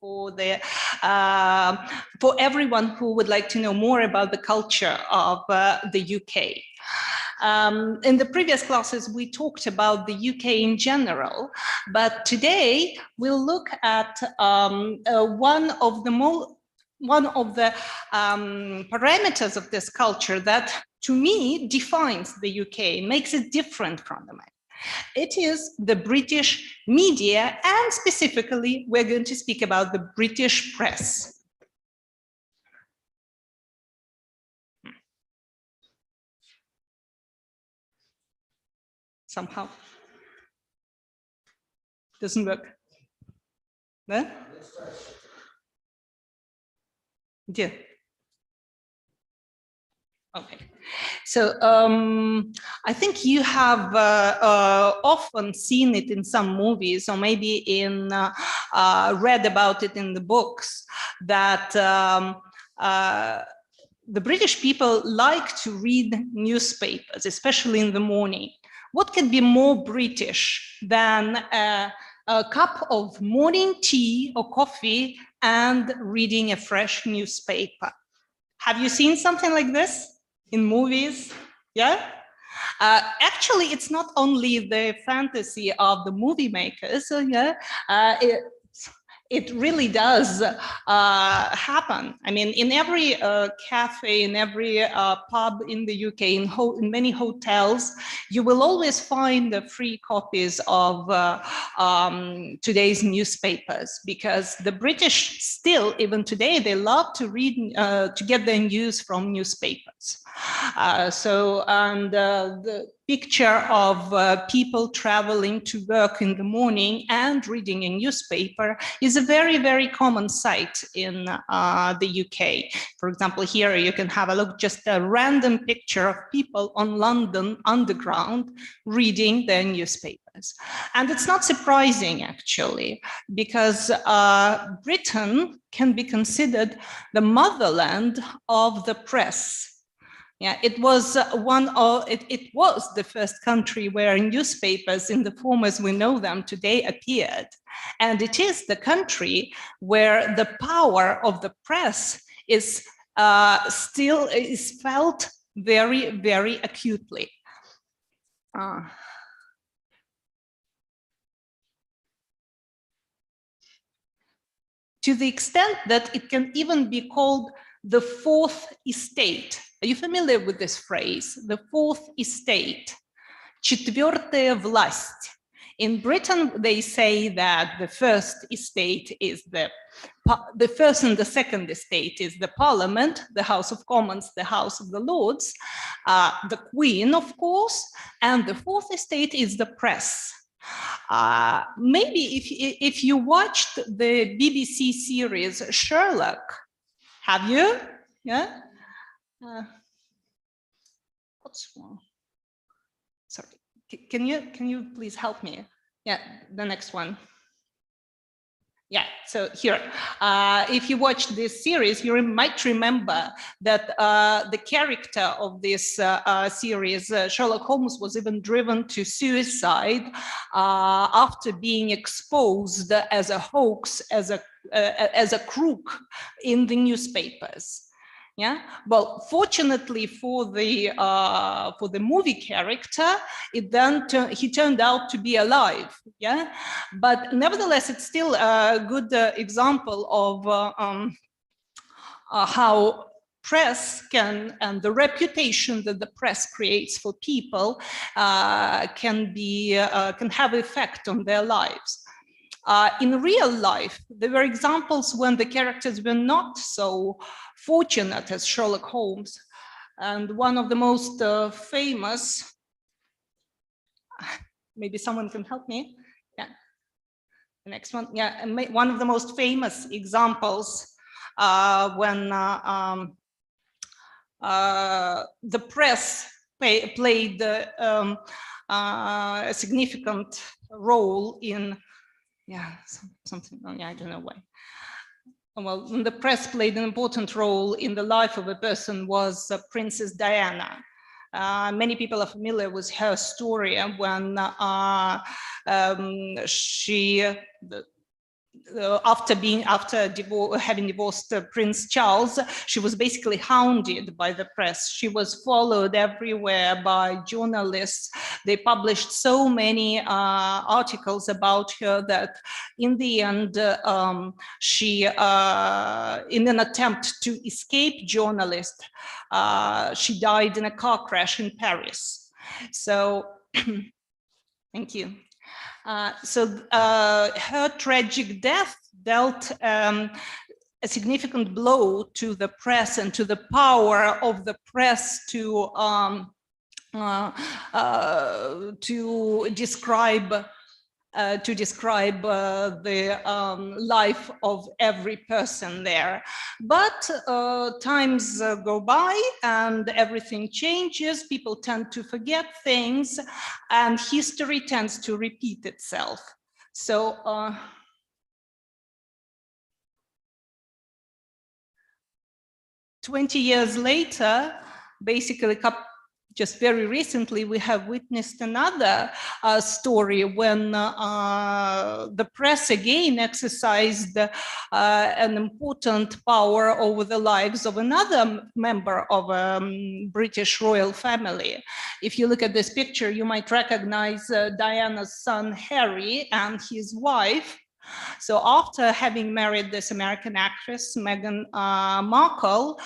for the for everyone who would like to know more about the culture of the UK. In the previous classes, we talked about the UK in general, but today we'll look at one of the parameters of this culture that, to me, defines the UK, makes it different from the rest. It is the British media, and specifically, we're going to speak about the British press. Somehow doesn't work. No? Yeah. Okay. So I think you have often seen it in some movies, or maybe in read about it in the books, that the British people like to read newspapers, especially in the morning. What could be more British than a cup of morning tea or coffee and reading a fresh newspaper? Have you seen something like this in movies? Yeah? Actually, it's not only the fantasy of the movie makers. It really does happen. I mean, in every cafe, in every pub in the UK, in many hotels, you will always find free copies of today's newspapers, because the British still, even today, they love to read, to get their news from newspapers. The picture of people traveling to work in the morning and reading a newspaper is a very, very common sight in the UK. For example, here you can have a look, just a random picture of people on London Underground reading their newspapers. And it's not surprising, actually, because Britain can be considered the motherland of the press. Yeah, it was it was the first country where newspapers in the form as we know them today appeared. And it is the country where the power of the press is still is felt very, very acutely. To the extent that it can even be called the fourth estate. Are you familiar with this phrase? The fourth estate, четвертая власть. In Britain, they say that the first estate is the first and the second estate is the Parliament, the House of Commons, the House of the Lords, the Queen, of course, and the fourth estate is the press. Maybe if you watched the BBC series Sherlock, have you? Yeah. What's wrong? Sorry. Can you please help me? Yeah, the next one. Yeah, so here, if you watch this series, you might remember that the character of this series, Sherlock Holmes, was even driven to suicide after being exposed as a hoax, as a crook in the newspapers. Yeah, well, fortunately for the movie character, he turned out to be alive. Yeah, but nevertheless, it's still a good example of how press can, and the reputation that the press creates for people can have effect on their lives. In real life, there were examples when the characters were not so fortunate as Sherlock Holmes. And one of the most famous, maybe someone can help me. Yeah, the next one. Yeah, one of the most famous examples when the press played a significant role in, something, I don't know why. Well, the press played an important role in the life of a person was Princess Diana. Many people are familiar with her story when having divorced Prince Charles, she was basically hounded by the press. She was followed everywhere by journalists. They published so many articles about her that in the end, she, in an attempt to escape journalists, she died in a car crash in Paris. So, thank you. Her tragic death dealt a significant blow to the press and to the power of the press to describe the life of every person there. But times go by and everything changes. People tend to forget things and history tends to repeat itself. So 20 years later, basically just very recently, we have witnessed another story when the press again exercised an important power over the lives of another member of a British royal family. If you look at this picture, you might recognize Diana's son, Harry, and his wife. So after having married this American actress, Meghan Markle,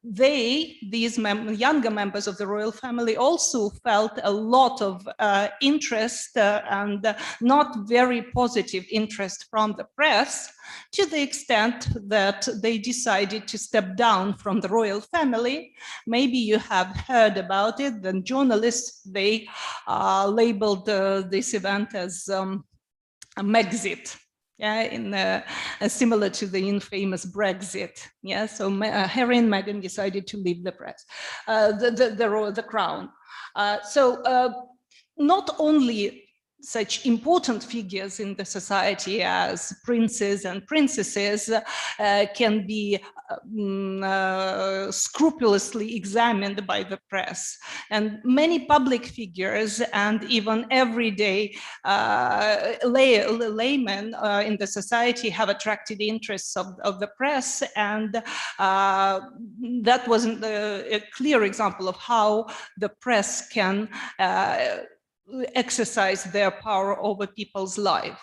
these younger members of the royal family also felt a lot of interest and not very positive interest from the press, to the extent that they decided to step down from the royal family. Maybe you have heard about it. The journalists, they labeled this event as a Megxit, yeah, similar to the infamous Brexit. Yeah, so Harry and Meghan decided to leave the press, the crown. Not only such important figures in the society as princes and princesses can be scrupulously examined by the press. And many public figures and even everyday laymen in the society have attracted the interests of the press. And that wasn't a clear example of how the press can exercise their power over people's life.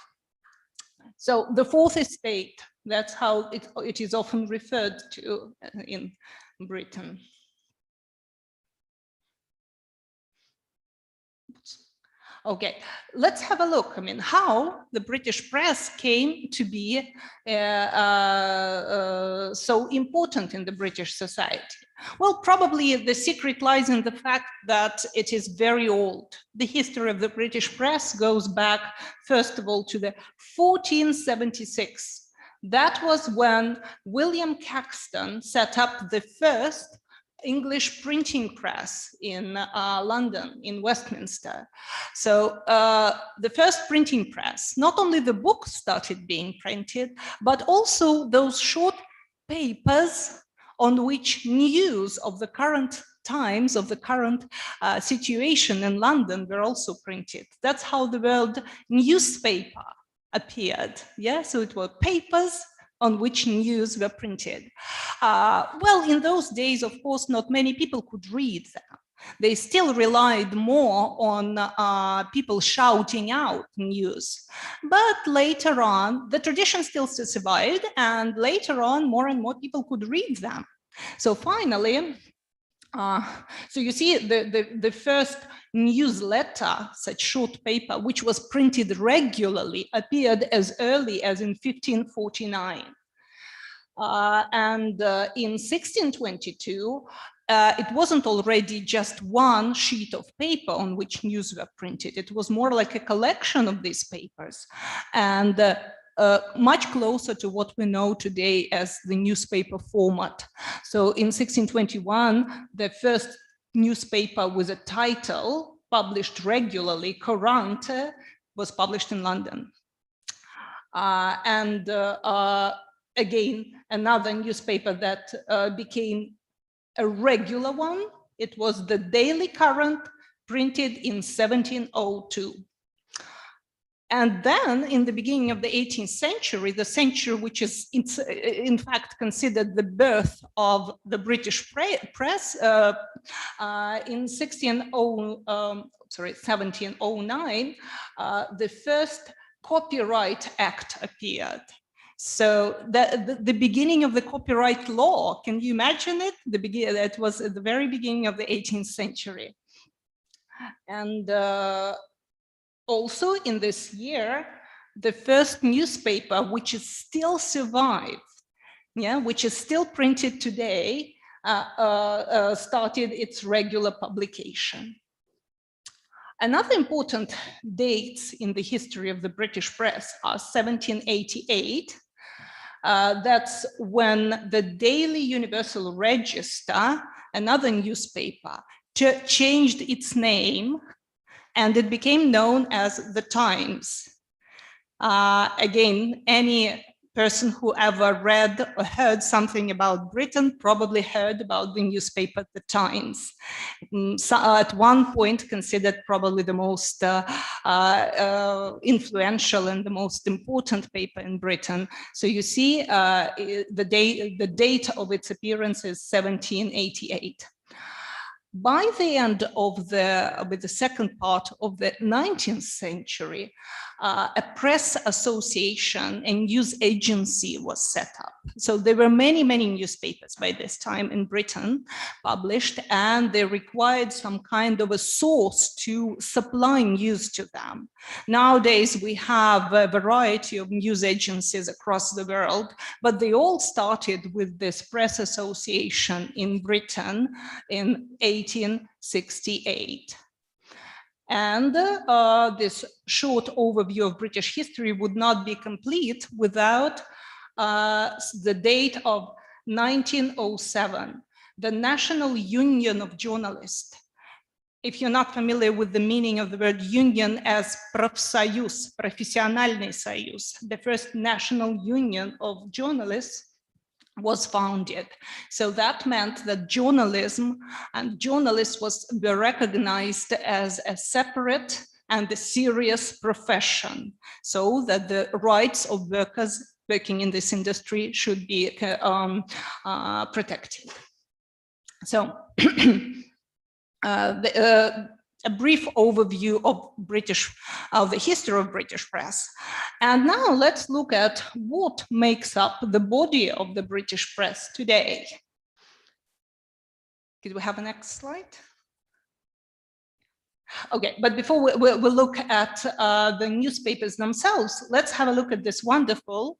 So the fourth estate, that's how it is often referred to in Britain. Okay, let's have a look. I mean, how the British press came to be so important in the British society. Well, probably the secret lies in the fact that it is very old. The history of the British press goes back, first of all, to the 1476. That was when William Caxton set up the first English printing press in London, in Westminster. So the first printing press, not only the books started being printed, but also those short papers on which news of the current times, of the current situation in London were also printed. That's how the word newspaper appeared. Yeah, so it were papers on which news were printed. Well, in those days, of course, not many people could read them. They still relied more on people shouting out news. But later on, the tradition still survived, and later on, more and more people could read them. So finally, so you see the first newsletter, such short paper, which was printed regularly, appeared as early as in 1549. And in 1622, it wasn't already just one sheet of paper on which news were printed. It was more like a collection of these papers, and much closer to what we know today as the newspaper format. So in 1621, the first newspaper with a title published regularly, Courante, was published in London. Again, another newspaper that became a regular one, it was the Daily Current, printed in 1702. And then in the beginning of the 18th century, the century which is in fact considered the birth of the British press, in 1709, the first Copyright Act appeared. So the beginning of the copyright law, can you imagine it? That was at the very beginning of the 18th century. And also in this year, the first newspaper, which is still survived, which is still printed today, started its regular publication. Another important dates in the history of the British press are 1788. That's when the Daily Universal Register, another newspaper, changed its name, and it became known as the Times. Again, any person who ever read or heard something about Britain probably heard about the newspaper The Times. So at one point considered probably the most influential and the most important paper in Britain. So you see the date of its appearance is 1788. By the end of the second part of the 19th century, a press association and news agency was set up. So there were many, many newspapers by this time in Britain published, and they required some kind of a source to supply news to them. Nowadays, we have a variety of news agencies across the world, but they all started with this press association in Britain in 1868. And this short overview of British history would not be complete without the date of 1907, the National Union of Journalists. If you're not familiar with the meaning of the word union as профсоюз, профессиональный союз, the first national union of journalists was founded. So that meant that journalism and journalists were recognized as a separate and a serious profession, so that the rights of workers working in this industry should be protected. So a brief overview of the history of British press. And now let's look at what makes up the body of the British press today. Could we have a next slide? Okay, but before we look at the newspapers themselves, let's have a look at this wonderful,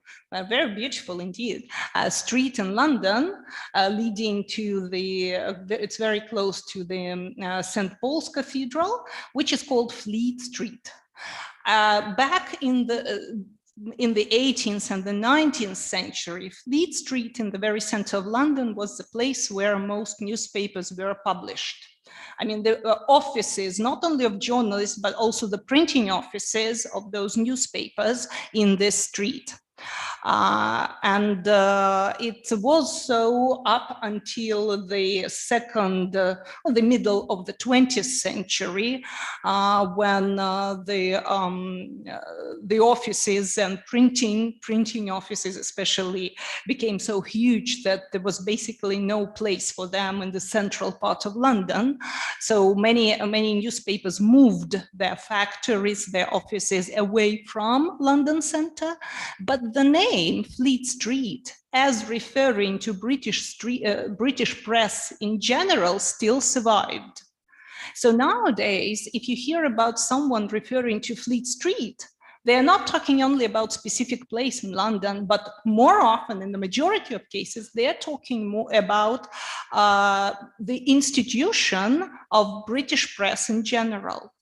very beautiful indeed, street in London, leading to it's very close to the St. Paul's Cathedral, which is called Fleet Street. Back in the 18th and the 19th century, Fleet Street in the very center of London was the place where most newspapers were published. I mean, the offices, not only of journalists, but also the printing offices of those newspapers in this street. And it was so up until the middle of the 20th century, when the offices and printing offices especially became so huge that there was basically no place for them in the central part of London. So many newspapers moved their factories, their offices away from London Center, but the name Fleet Street, as referring to British press in general, still survived. So nowadays, if you hear about someone referring to Fleet Street, they are not talking only about specific place in London, but more often, in the majority of cases, they are talking more about the institution of British press in general.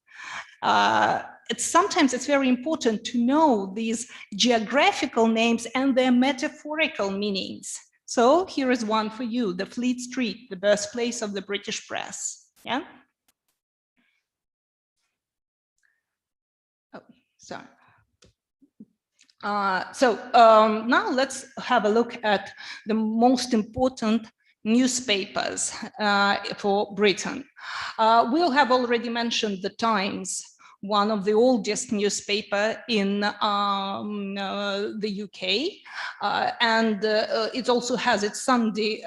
Sometimes it's very important to know these geographical names and their metaphorical meanings. So here is one for you, the Fleet Street, the birthplace of the British press. Yeah. Oh, sorry. Now let's have a look at the most important newspapers for Britain. We'll have already mentioned the Times, one of the oldest newspaper in the UK, and it also has its Sunday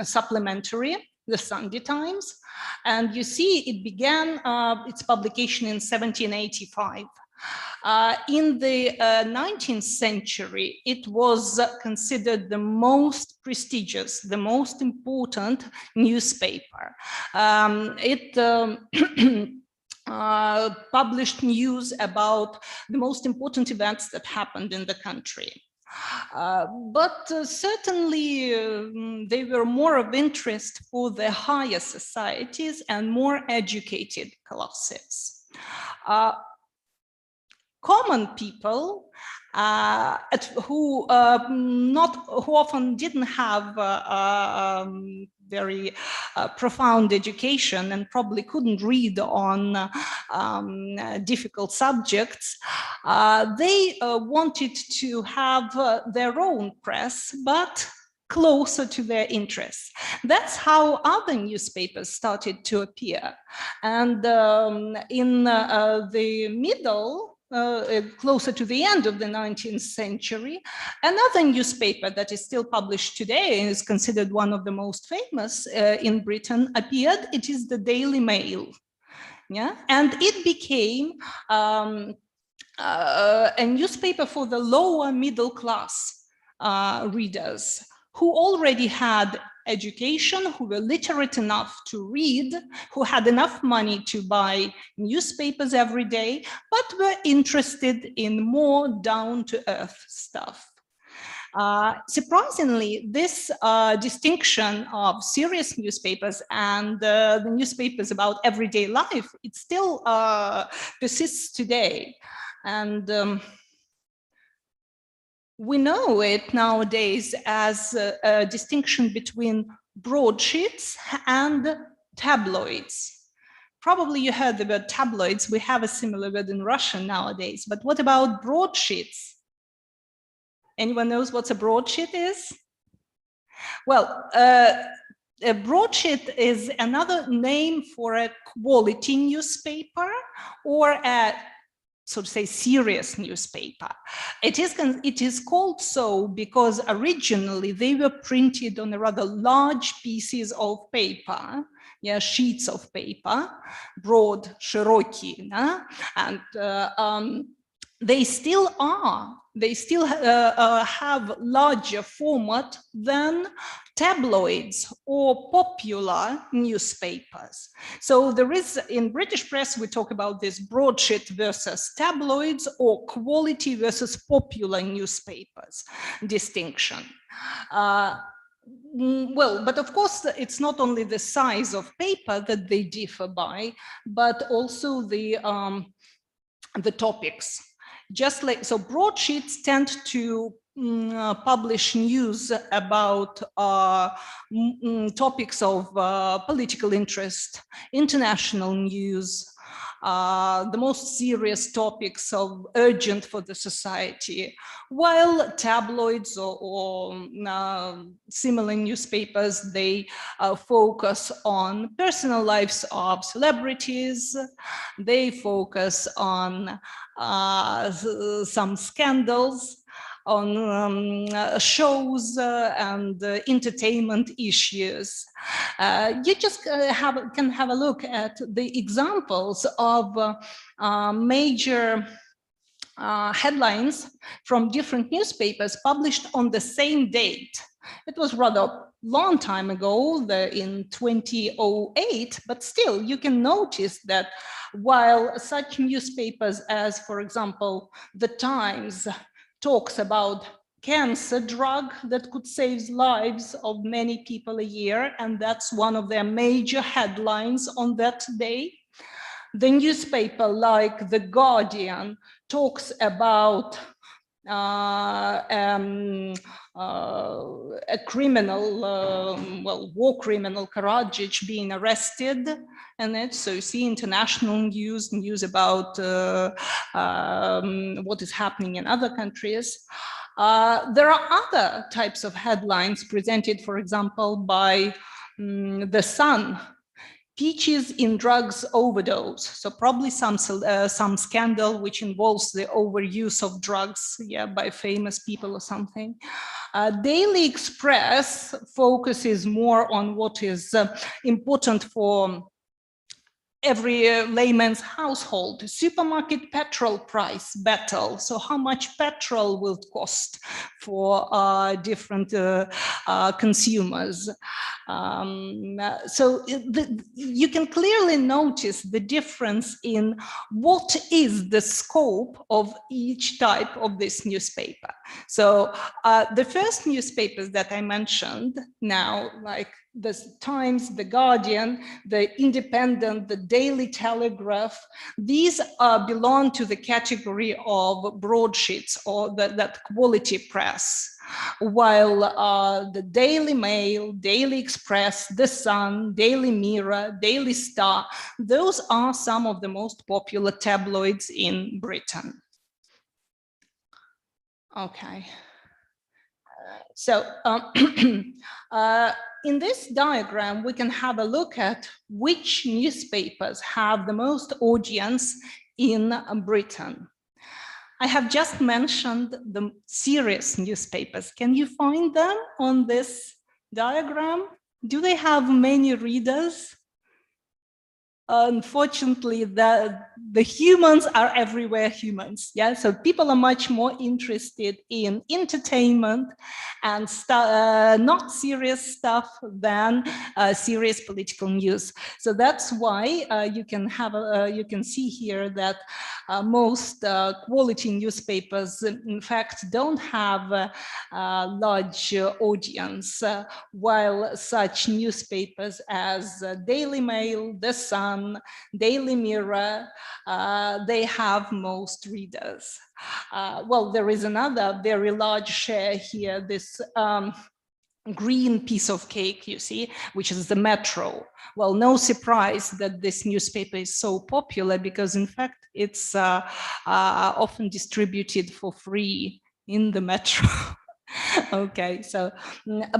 supplementary, the Sunday Times. And you see, it began its publication in 1785. In the 19th century, it was considered the most prestigious, the most important newspaper. It published news about the most important events that happened in the country. But certainly they were more of interest for the higher societies and more educated classes. Common people who often didn't have very profound education and probably couldn't read on difficult subjects, they wanted to have their own press, but closer to their interests. That's how other newspapers started to appear. And in the middle, closer to the end of the 19th century, another newspaper that is still published today and is considered one of the most famous in Britain appeared. It is the Daily Mail. Yeah, and it became a newspaper for the lower middle class readers who already had education, who were literate enough to read, who had enough money to buy newspapers every day, but were interested in more down-to-earth stuff. Surprisingly, this distinction of serious newspapers and the newspapers about everyday life, it still persists today. And we know it nowadays as a distinction between broadsheets and tabloids. Probably you heard the word tabloids. We have a similar word in Russian nowadays. But what about broadsheets? Anyone knows what a broadsheet is? Well, a broadsheet is another name for a quality newspaper or a, so to say, serious newspaper. It is called so because originally they were printed on a rather large pieces of paper, yeah, sheets of paper, broad, широкие, and they still are. They still have larger format than tabloids or popular newspapers. So there is, in British press, we talk about this broadsheet versus tabloids or quality versus popular newspapers distinction. Well, but of course, it's not only the size of paper that they differ by, but also the topics. Just like, so broadsheets tend to publish news about topics of political interest, international news, the most serious topics of urgent for the society, while tabloids or similar newspapers, they focus on personal lives of celebrities, they focus on some scandals, on shows and entertainment issues. You just can have a look at the examples of major headlines from different newspapers published on the same date. It was rather long time ago, in 2008, but still you can notice that while such newspapers as, for example, The Times talks about cancer drug that could save lives of many people a year, and that's one of their major headlines on that day. The newspaper like The Guardian talks about a criminal, well, war criminal, Karadzic, being arrested, and so you see international news about what is happening in other countries. There are other types of headlines presented, for example, by The Sun. peaches in drugs overdose. So probably some scandal which involves the overuse of drugs, yeah, by famous people or something. Daily Express focuses more on what is important for every layman's household. Supermarket petrol price battle. So how much petrol will cost for different consumers? You can clearly notice the difference in what is the scope of each type of this newspaper. So the first newspapers that I mentioned now, like the Times, the Guardian, the Independent, the Daily Telegraph, these belong to the category of broadsheets or that quality press. While the Daily Mail, Daily Express, The Sun, Daily Mirror, Daily Star, those are some of the most popular tabloids in Britain. Okay. In this diagram, we can have a look at which newspapers have the most audience in Britain. I have just mentioned the serious newspapers. Can you find them on this diagram? Do they have many readers? Unfortunately, the humans are everywhere humans. Yeah, so people are much more interested in entertainment and not serious stuff than serious political news. So that's why you can see here that most quality newspapers, in fact, don't have a large audience, while such newspapers as Daily Mail, The Sun, Daily Mirror, they have most readers. Well, there is another very large share here, this green piece of cake, you see, which is the Metro. Well, no surprise that this newspaper is so popular, because in fact, it's often distributed for free in the Metro. Okay, so,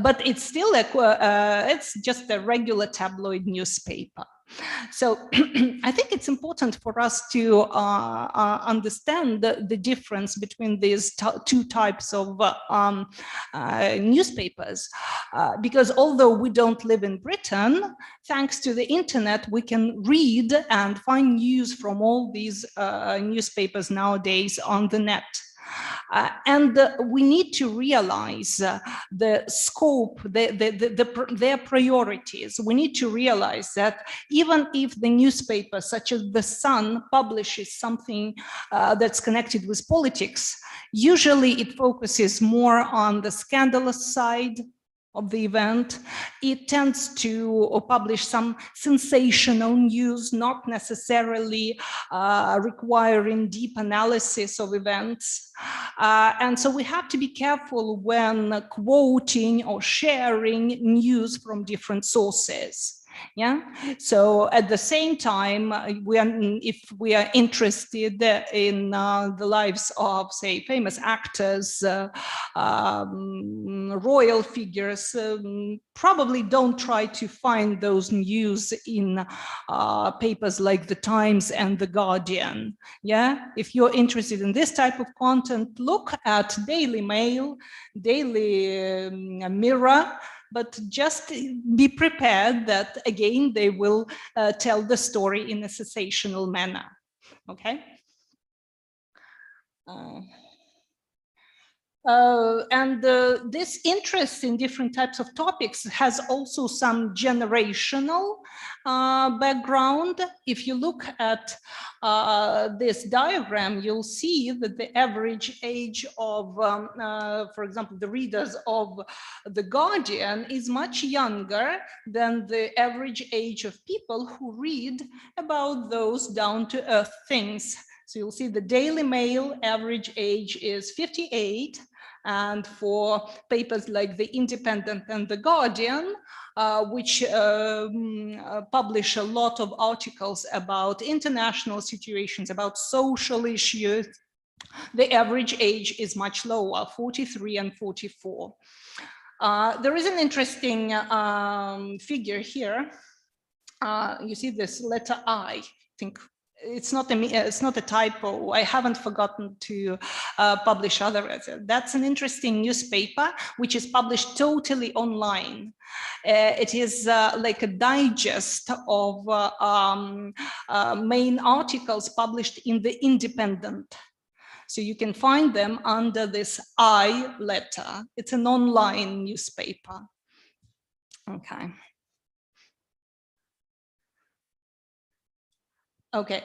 but it's still it's just a regular tabloid newspaper. So I think it's important for us to understand the difference between these two types of newspapers, because although we don't live in Britain, thanks to the internet, we can read and find news from all these newspapers nowadays on the net. And we need to realize the scope, their priorities. We need to realize that even if the newspaper, such as The Sun, publishes something that's connected with politics, usually it focuses more on the scandalous side of the event. It tends to publish some sensational news, not necessarily requiring deep analysis of events. And so we have to be careful when quoting or sharing news from different sources. Yeah, so at the same time, if we are interested in the lives of, say, famous actors, royal figures, probably don't try to find those news in papers like the Times and the Guardian. Yeah, if you're interested in this type of content, look at Daily Mail, Daily Mirror, but just be prepared that, again, they will tell the story in a sensational manner, okay? This interest in different types of topics has also some generational background. If you look at this diagram, you'll see that the average age of, for example, the readers of The Guardian is much younger than the average age of people who read about those down-to-earth things. So you'll see the Daily Mail average age is 58. And for papers like The Independent and The Guardian, which publish a lot of articles about international situations, about social issues, the average age is much lower, 43 and 44. There is an interesting figure here. You see this letter I think it's not a typo. I haven't forgotten to publish other. That's an interesting newspaper which is published totally online. It is like a digest of main articles published in the Independent. So you can find them under this I letter. It's an online newspaper. Okay. Okay.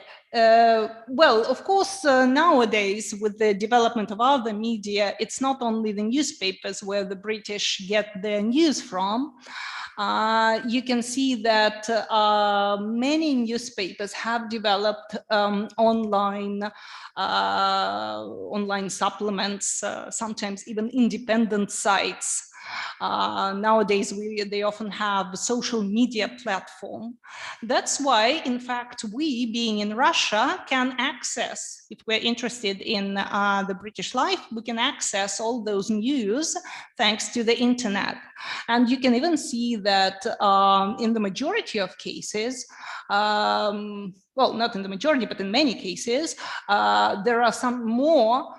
Well, of course, nowadays, with the development of other media, it's not only the newspapers where the British get their news from. You can see that many newspapers have developed online supplements, sometimes even independent sites. Nowadays, they often have a social media platform. That's why, in fact, we, being in Russia, can access, if we're interested in the British life, we can access all those news thanks to the internet. And you can even see that in the majority of cases, well, not in the majority, but in many cases, there are some more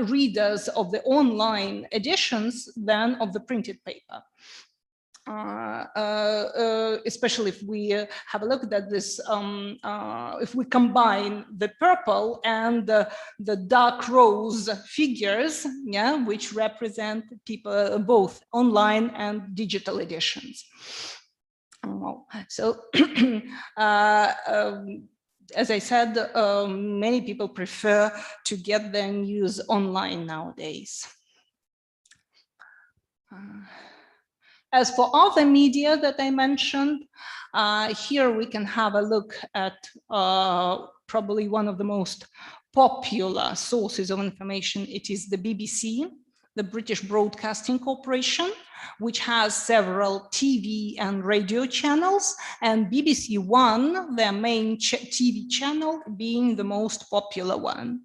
readers of the online editions than of the printed paper. Especially if we have a look at this, if we combine the purple and the dark rose figures, yeah, which represent people, both online and digital editions. So as I said, many people prefer to get their news online nowadays. As for other media that I mentioned, here we can have a look at probably one of the most popular sources of information. It is the BBC, the British Broadcasting Corporation, which has several TV and radio channels, and BBC One, their main TV channel, being the most popular one.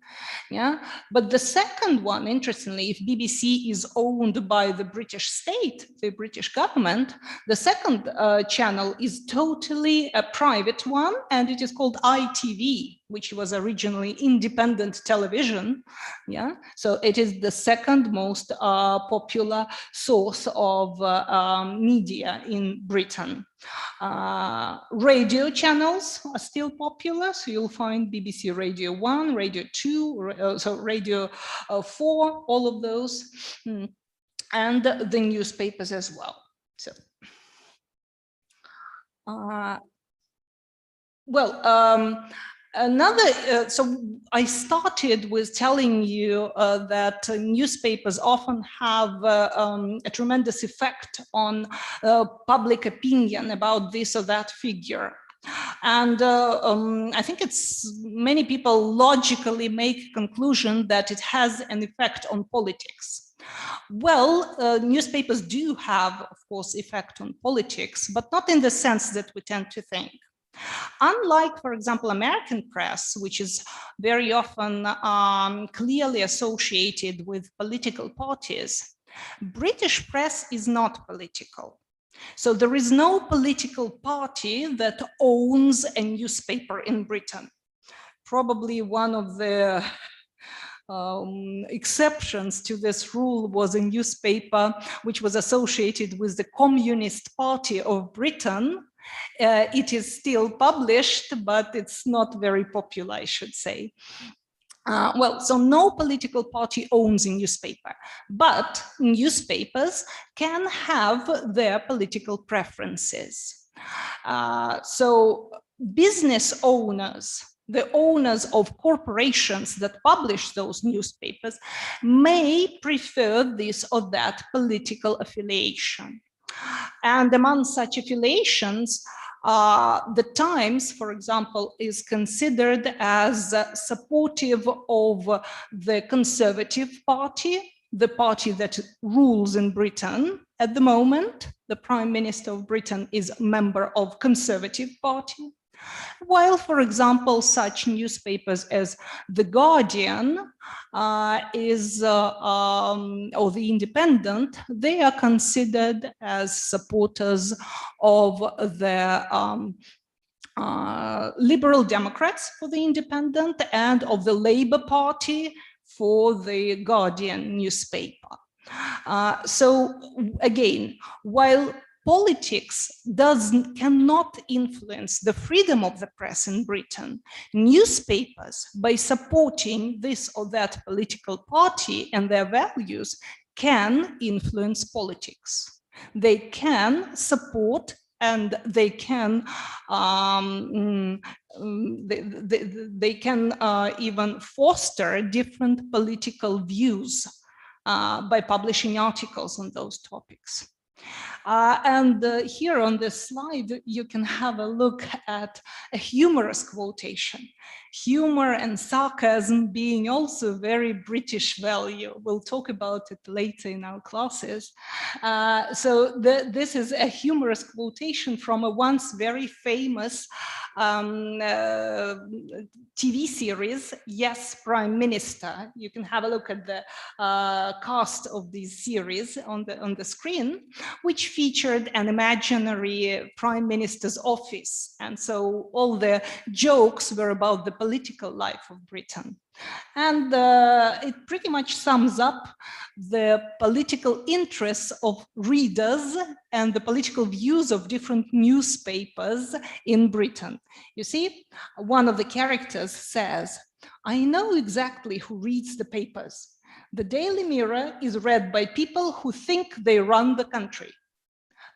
Yeah, but the second one, interestingly, if BBC is owned by the British state, the British government, the second channel is totally a private one, and it is called ITV, which was originally independent television. Yeah, so it is the second most popular source of media in Britain. Radio channels are still popular, so you'll find BBC Radio 1, Radio 2, so Radio 4, all of those, and the newspapers as well. So, so I started with telling you that newspapers often have a tremendous effect on public opinion about this or that figure. And I think many people logically make a conclusion that it has an effect on politics. Well, newspapers do have, of course, effect on politics, but not in the sense that we tend to think. Unlike, for example, American press, which is very often clearly associated with political parties, British press is not political. So there is no political party that owns a newspaper in Britain. Probably one of the exceptions to this rule was a newspaper which was associated with the Communist Party of Britain. It is still published, but it's not very popular, I should say. Well, so no political party owns a newspaper, but newspapers can have their political preferences. So business owners, the owners of corporations that publish those newspapers, may prefer this or that political affiliation. And among such affiliations, the Times, for example, is considered as supportive of the Conservative Party, the party that rules in Britain at the moment. The Prime Minister of Britain is a member of Conservative Party. While, for example, such newspapers as The Guardian or The Independent, they are considered as supporters of the Liberal Democrats for The Independent and of the Labour Party for The Guardian newspaper. So again, while politics cannot influence the freedom of the press in Britain, newspapers, by supporting this or that political party and their values, can influence politics. They can support and they can even foster different political views by publishing articles on those topics. Here on this slide, you can have a look at a humorous quotation. Humor and sarcasm being also very British value. We'll talk about it later in our classes. This is a humorous quotation from a once very famous TV series, Yes, Prime Minister. You can have a look at the cast of this series on the screen, which featured an imaginary prime minister's office. And so all the jokes were about the political life of Britain. And it pretty much sums up the political interests of readers and the political views of different newspapers in Britain. You see, one of the characters says, "I know exactly who reads the papers. The Daily Mirror is read by people who think they run the country.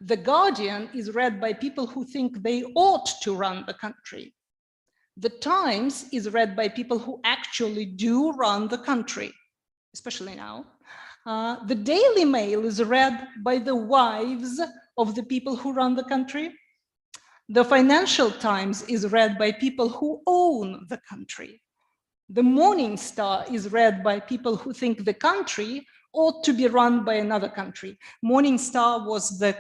The Guardian is read by people who think they ought to run the country. The Times is read by people who actually do run the country, especially now. The Daily Mail is read by the wives of the people who run the country. The Financial Times is read by people who own the country. The Morning Star is read by people who think the country ought to be run by another country." Morning Star was the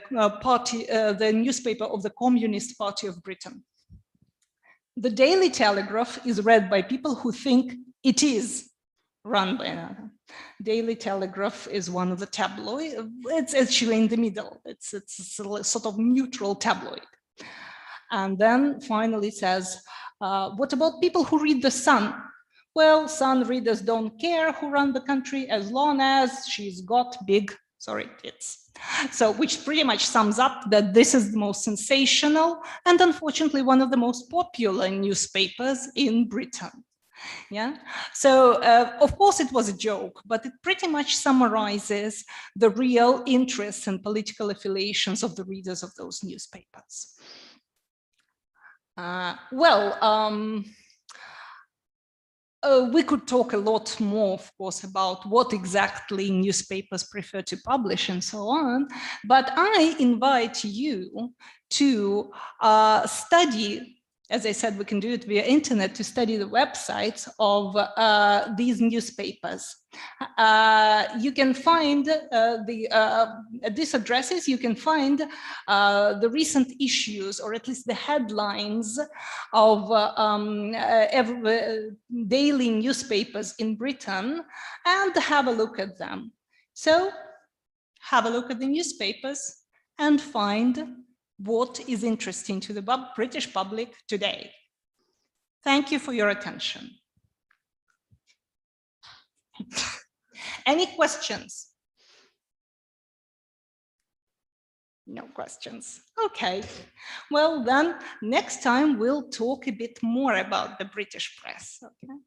the newspaper of the Communist Party of Britain. The Daily Telegraph is read by people who think it is run by another. Daily Telegraph is one of the tabloid. It's actually in the middle. It's a sort of neutral tabloid. And then finally says, what about people who read the Sun? Well, Sun readers don't care who run the country as long as she's got big, tits. So, which pretty much sums up that this is the most sensational and unfortunately one of the most popular newspapers in Britain. Yeah. So, of course, it was a joke, but it pretty much summarizes the real interests and political affiliations of the readers of those newspapers. We could talk a lot more, of course, about what exactly newspapers prefer to publish and so on, but I invite you to study, as I said, we can do it via internet, to study the websites of these newspapers. You can find at these addresses, you can find the recent issues, or at least the headlines of daily newspapers in Britain, and have a look at them. So have a look at the newspapers and find what is interesting to the British public today. Thank you for your attention. Any questions? No questions. Okay. Well, then next time we'll talk a bit more about the British press. Okay.